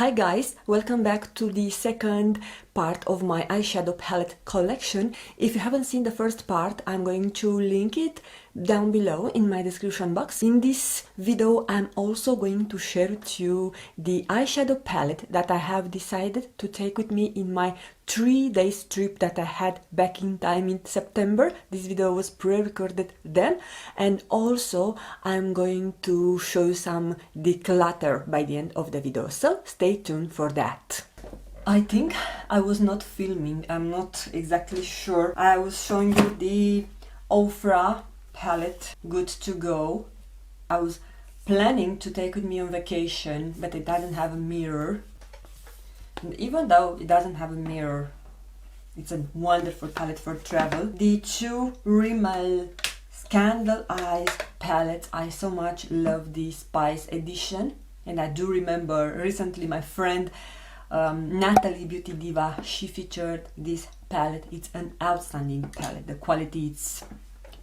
Hi guys, welcome back to the second part of my eyeshadow palette collection. If you haven't seen the first part, I'm going to link it down below in my description box. In this video, I'm also going to share with you the eyeshadow palette that I have decided to take with me in my 3-day trip that I had back in time in September. This video was pre-recorded then, and also I'm going to show you some declutter by the end of the video, so stay tuned for that. I think I was not filming, I'm not exactly sure. I was showing you the Rephr palette, Good to Go. I was planning to take with me on vacation, but it doesn't have a mirror. And even though it doesn't have a mirror, it's a wonderful palette for travel. The two Rimmel Scandal Eyes palettes, I so much love the Spice edition. And I do remember recently my friend Natalie Beauty Diva, she featured this palette. It's an outstanding palette. The quality is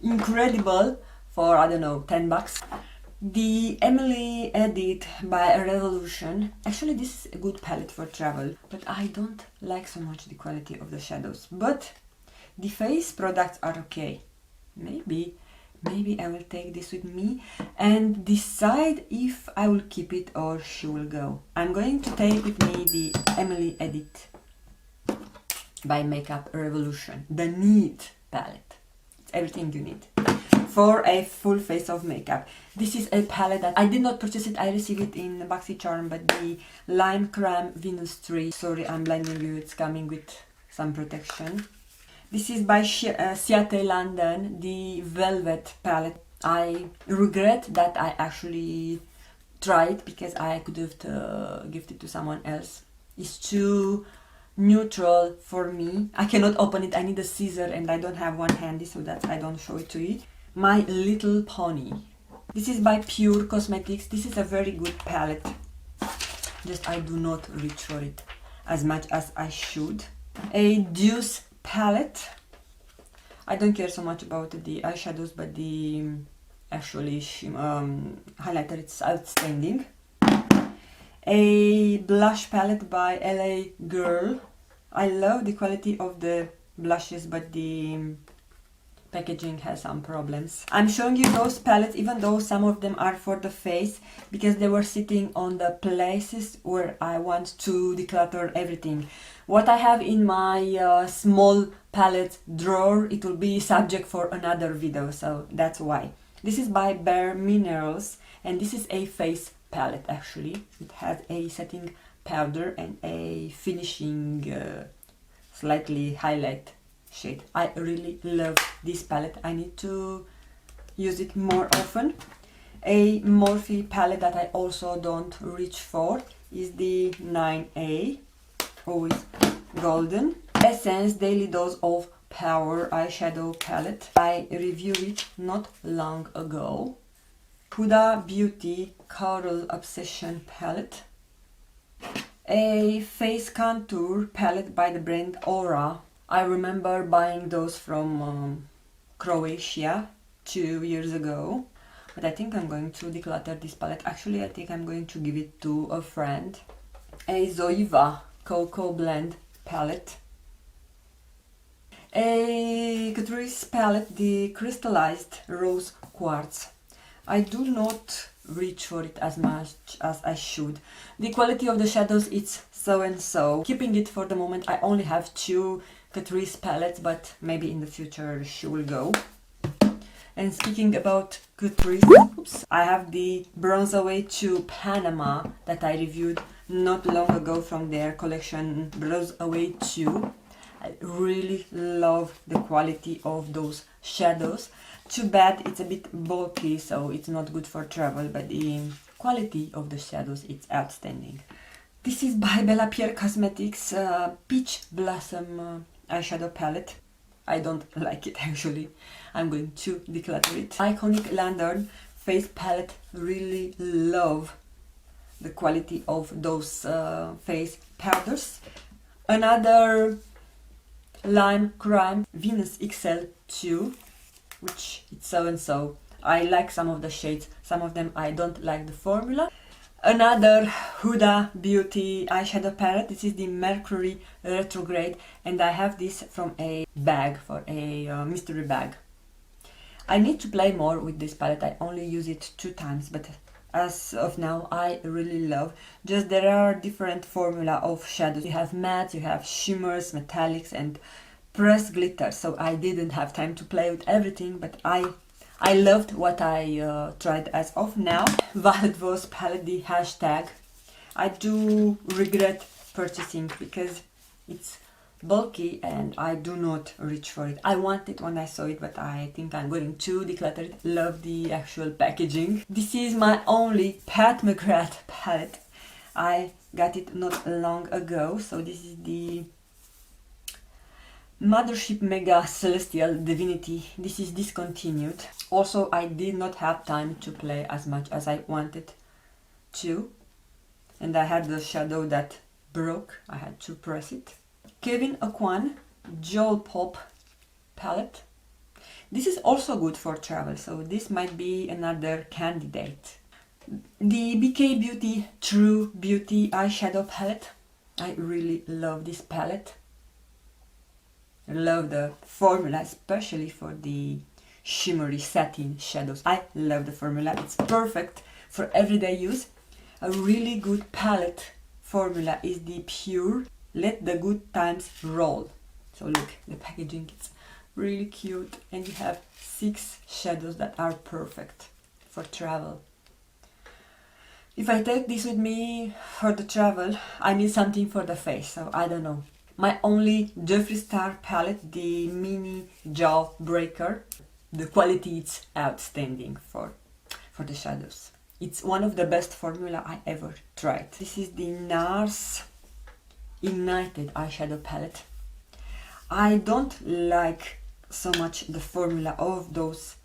incredible for, I don't know, 10 bucks. The Emily Edit by Revolution. Actually, this is a good palette for travel, but I don't like so much the quality of the shadows. But the face products are okay. Maybe I will take this with me and decide if I will keep it or she will go. I'm going to take with me the Emily Edit by Makeup Revolution, the Need palette. It's everything you need for a full face of makeup. This is a palette that I did not purchase it, I received it in BoxyCharm, but the Lime Crime Venus 3, sorry I'm blinding you, it's coming with some protection. This is by Seattle London, the Velvet palette. I regret that I actually tried because I could have gifted to someone else. It's too neutral for me. I cannot open it, I need a scissor and I don't have one handy, so that I don't show it to you. My Little Pony. This is by Pure Cosmetics. This is a very good palette. Just I do not reach for it as much as I should. A Deuce palette. I don't care so much about the eyeshadows, but the actually highlighter, it's outstanding. A blush palette by LA Girl. I love the quality of the blushes, but the packaging has some problems. I'm showing you those palettes even though some of them are for the face, because they were sitting on the places where I want to declutter everything. What I have in my small palette drawer, it will be subject for another video, so that's why. This is by Bare Minerals and this is a face palette actually. It has a setting powder and a finishing slightly highlight shade. I really love this palette. I need to use it more often. A Morphe palette that I also don't reach for is the 9A, always golden. Essence Daily Dose of Power eyeshadow palette. I reviewed it not long ago. Huda Beauty Coral Obsession palette. A face contour palette by the brand Aura. I remember buying those from Croatia 2 years ago, but I think I'm going to declutter this palette. Actually, I think I'm going to give it to a friend. A Zoeva Cocoa Blend palette. A Catrice palette, the Crystallized Rose Quartz. I do not reach for it as much as I should. The quality of the shadows, it's so and so. Keeping it for the moment, I only have 2 Catrice palettes, but maybe in the future she will go. And speaking about Catrice, oops, I have the Bronze Away 2 Panama that I reviewed not long ago from their collection Bronze Away 2. I really love the quality of those shadows. Too bad it's a bit bulky, so it's not good for travel, but the quality of the shadows, it's outstanding. This is by Bella Pierre Cosmetics Peach Blossom eyeshadow palette. I don't like it actually. I'm going to declutter it. Iconic Lantern face palette. Really love the quality of those face powders. Another Lime Crime Venus XL2, which it's so and so. I like some of the shades, some of them I don't like the formula. Another Huda Beauty eyeshadow palette. This is the Mercury Retrograde, and I have this from a bag, for a mystery bag. I need to play more with this palette. I only use it 2 times, but as of now I really love. Just there are different formula of shadows. You have mattes, you have shimmers, metallics, and pressed glitter. So I didn't have time to play with everything, but I loved what I tried as of now. Violet Rose palette, the hashtag. I do regret purchasing because it's bulky and I do not reach for it. I want it when I saw it, but I think I'm going to declutter it. Love the actual packaging. This is my only Pat McGrath palette. I got it not long ago. So this is the Mothership Mega Celestial Divinity. This is discontinued. Also, I did not have time to play as much as I wanted to. And I had the shadow that broke. I had to press it. Kevin Aucoin Jewel Pop palette. This is also good for travel, so this might be another candidate. The BK Beauty True Beauty eyeshadow palette. I really love this palette. I love the formula, especially for the shimmery satin shadows. I love the formula. It's perfect for everyday use. A really good palette formula is the Pure Let the Good Times Roll. So look, the packaging, it's really cute, and you have 6 shadows that are perfect for travel. If I take this with me for the travel, I need something for the face, so I don't know. My only Jeffree Star palette, the Mini Jawbreaker. The quality is outstanding for the shadows. It's one of the best formula I ever tried. This is the NARS Ignited eyeshadow palette. I don't like so much the formula of those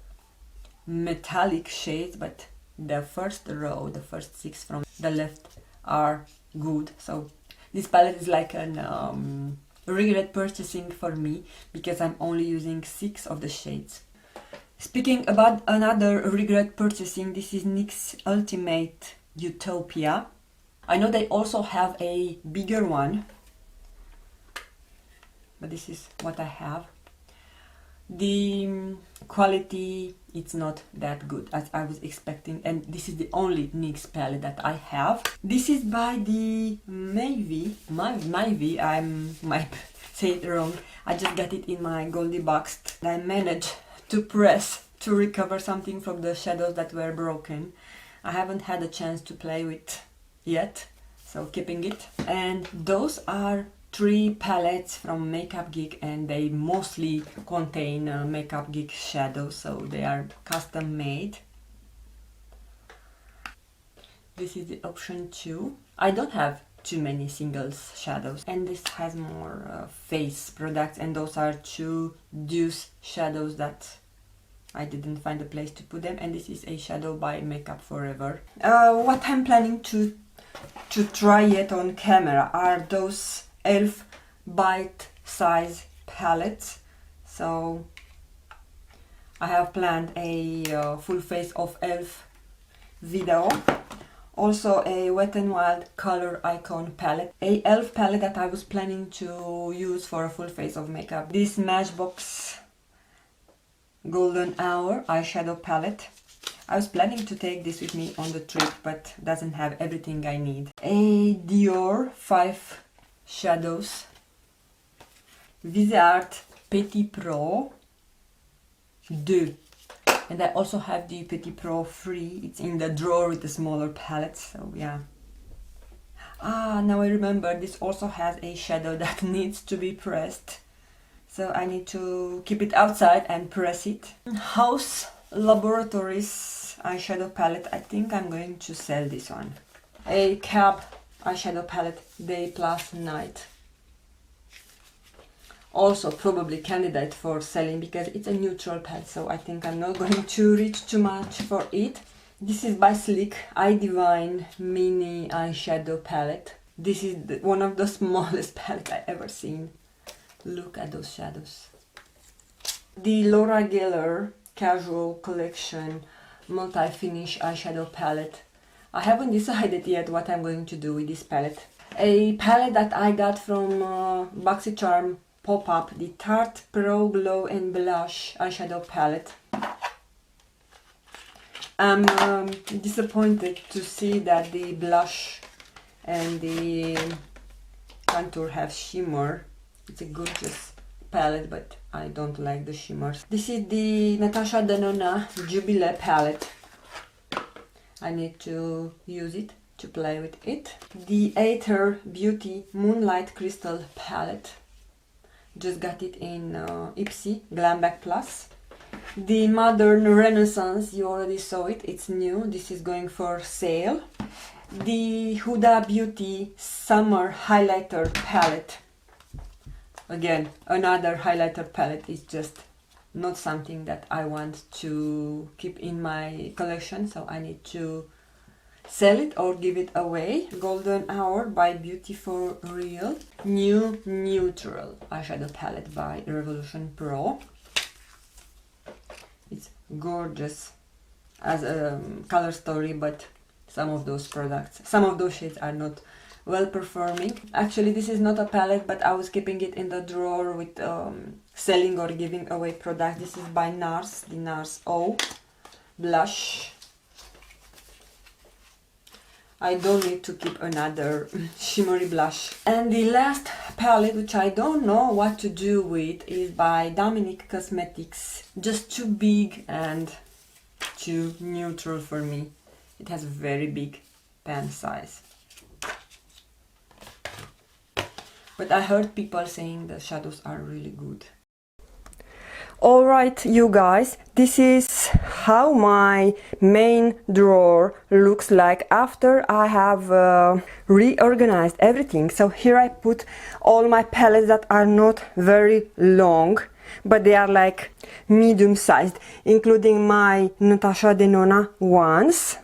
metallic shades, but the first row, the first 6 from the left are good. So this palette is like an regret purchasing for me because I'm only using 6 of the shades. Speaking about another regret purchasing, this is NYX Ultimate Utopia. I know they also have a bigger one, but this is what I have. The quality, it's not that good as I was expecting, and this is the only NYX palette that I have. This is by the Maybe, I might say it wrong. I just got it in my Goldie box. I managed to press to recover something from the shadows that were broken. I haven't had a chance to play with yet, so keeping it. And those are 3 palettes from Makeup Geek, and they mostly contain Makeup Geek shadows, so they are custom made. This is the option 2. I don't have too many singles shadows, and this has more face products, and those are 2 Deuce shadows that I didn't find a place to put them, and this is a shadow by Makeup Forever. What I'm planning to try yet on camera are those e.l.f. bite size palettes. So I have planned a full face of e.l.f. video. Also a Wet n Wild Color Icon palette. A e.l.f. palette that I was planning to use for a full face of makeup. This Matchbox Golden Hour eyeshadow palette. I was planning to take this with me on the trip, but doesn't have everything I need. A Dior 5 shadows. Viseart Petit Pro 2. And I also have the Petit Pro 3. It's in the drawer with the smaller palettes, so yeah. Now I remember, this also has a shadow that needs to be pressed. So I need to keep it outside and press it. House Laboratories eyeshadow palette. I think I'm going to sell this one. A Cab eyeshadow palette, Day Plus Night. Also probably candidate for selling because it's a neutral palette, so I think I'm not going to reach too much for it. This is by Sleek Eye Divine Mini Eyeshadow Palette. This is one of the smallest palettes I ever seen. Look at those shadows. The Laura Geller Casual Collection Multi-Finish Eyeshadow Palette. I haven't decided yet what I'm going to do with this palette. A palette that I got from BoxyCharm pop-up, the Tarte Pro Glow and Blush Eyeshadow Palette. I'm disappointed to see that the blush and the contour have shimmer. It's a gorgeous palette, but I don't like the shimmers. This is the Natasha Denona Jubilee palette. I need to use it to play with it. The Aether Beauty Moonlight Crystal palette. Just got it in Ipsy Glam Bag Plus. The Modern Renaissance, you already saw it, it's new, this is going for sale. The Huda Beauty Summer Highlighter Palette. Again, another highlighter palette is just not something that I want to keep in my collection, so I need to sell it or give it away. Golden Hour by Beauty for Real. New Neutral Eyeshadow Palette by Revolution Pro. It's gorgeous as a color story, but some of those products, some of those shades are not well performing. Actually, this is not a palette, but I was keeping it in the drawer with selling or giving away products. This is by NARS, the NARS O blush. I don't need to keep another shimmery blush. And the last palette, which I don't know what to do with, is by Dominique Cosmetics. Just too big and too neutral for me. It has a very big pan size. But I heard people saying the shadows are really good. Alright, you guys, this is how my main drawer looks like after I have reorganized everything. So here I put all my palettes that are not very long, but they are like medium sized, including my Natasha Denona ones.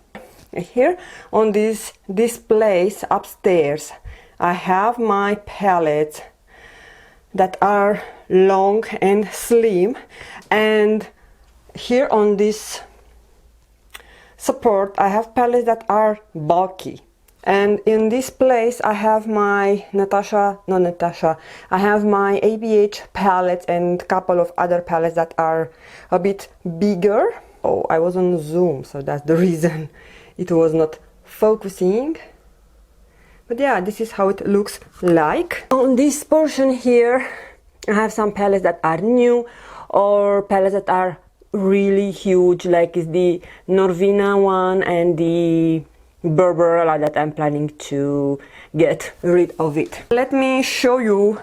Here on this displays upstairs, I have my palettes that are long and slim, and here on this support I have palettes that are bulky, and in this place I have my I have my ABH palettes and couple of other palettes that are a bit bigger. Oh, I was on Zoom, so that's the reason it was not focusing. But yeah, this is how it looks like. On this portion here, I have some palettes that are new or palettes that are really huge, like is the Norvina one and the Berberella that I'm planning to get rid of it. Let me show you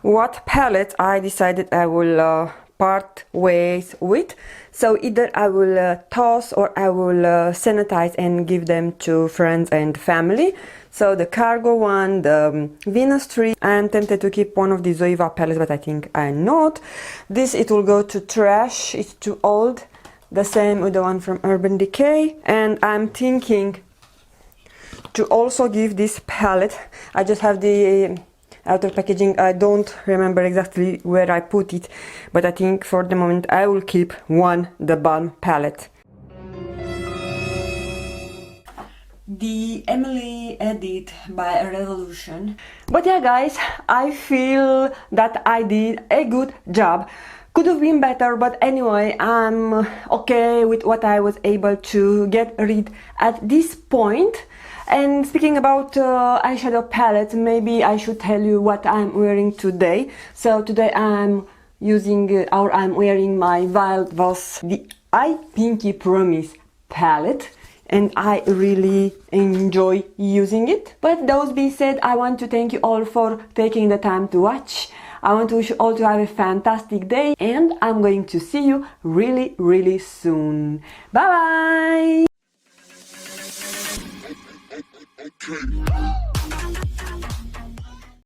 what palette I decided I will part ways with. So either I will toss or I will sanitize and give them to friends and family. So the Cargo one, the Venus Tree. I am tempted to keep one of the Zoeva palettes, but I think I'm not. This, it will go to trash, it's too old. The same with the one from Urban Decay. And I'm thinking to also give this palette, I just have the outer packaging, I don't remember exactly where I put it, but I think for the moment I will keep the Balm palette. The Emily Edit by Revolution. But yeah guys, I feel that I did a good job. Could have been better, but anyway, I'm okay with what I was able to get rid at this point. And speaking about eyeshadow palettes, maybe I should tell you what I'm wearing today. So today I'm using, I'm wearing my Wild Voss, the I Pinky Promise palette. And I really enjoy using it. But those being said, I want to thank you all for taking the time to watch. I want to wish you all to have a fantastic day, and I'm going to see you really, really soon. Bye bye!